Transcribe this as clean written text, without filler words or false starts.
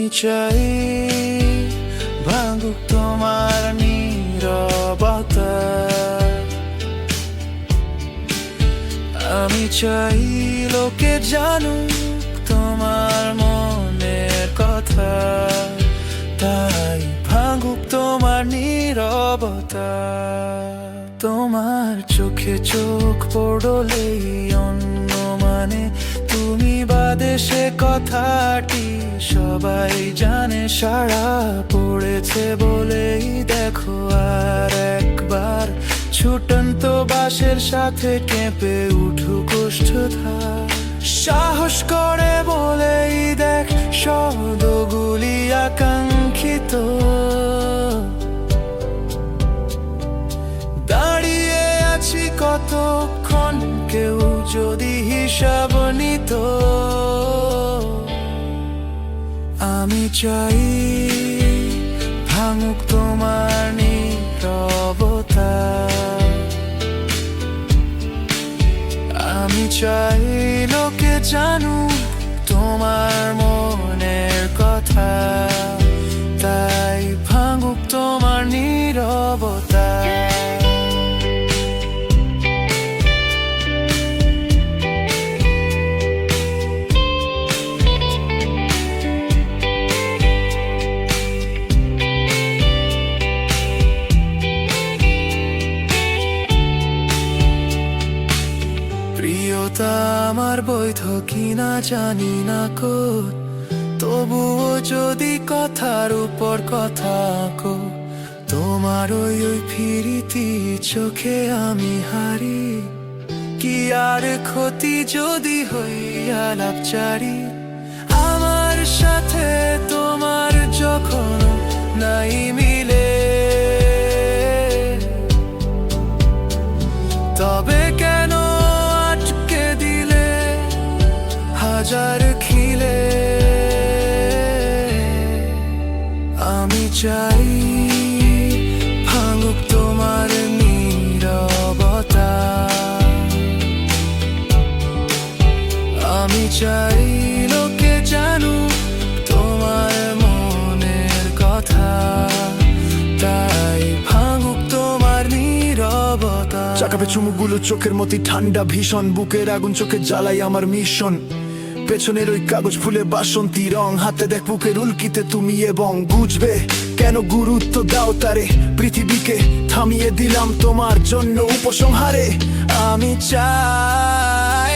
চাই ভাঙুক তোমার নীরবতা, আমি চাই লোকে জানুক তোমার মনের কথা, তাই ভাঙুক তোমার নীরবতা। তোমার চোখে চোখ পড়লেই অন্য মানে তুমি বাদে সে কথাটি সবাই জানে, সাড়া পড়েছে বলেই দেখো আর একবার ছুটন্ত বাঁশের সাথে কেঁপে উঠুক ওষ্ঠধার। সাহস করে বলেই দেখ শব্দগুলি আকাঙ্ক্ষিত, দাঁড়িয়ে আছি কতক্ষণ কেউ যদি হিসাব নিত। আমি চাই ভাঙুক তোমার নীরবতা, আমি চাই লোকে জানুক তোমার মনের কথা, তাই ভাঙুক তোমার নীরবতা। প্রিয়তা আমার বৈধ কিনা জানি না কোত, তবুও যদি কথার উপর কথা আঁকো, তোমার ওই ফিরিতি চোখে আমি হারি। কি আর ক্ষতি যদি হইয়া লাভচারি, আমার সাথে তোমার যখন নাই মিলে, তবে কেন আটকে দিলে হাজার খিলে। আমি চাই ভাঙুক তোমার নীরবতা, আমি চাই লোকে জানুক তোমার মনের কথা, তাই ভাঙুক তোমার নীরবতা। চাকাপে চুমুকগুলো চোখের মতি ঠান্ডা ভীষণ, বুকের আগুন চোখে জ্বালাই আমার মিশন। পেছনের ওই কাগজ ফুলে বাসন্তী রং, হাতে দেখ বুকের উল্কিতে তুমি এবং বুঝবে কেন গুরুত্ব দাও তারে। পৃথিবীকে থামিয়ে দিলাম তোমার জন্য উপসংহারে। আমি চাই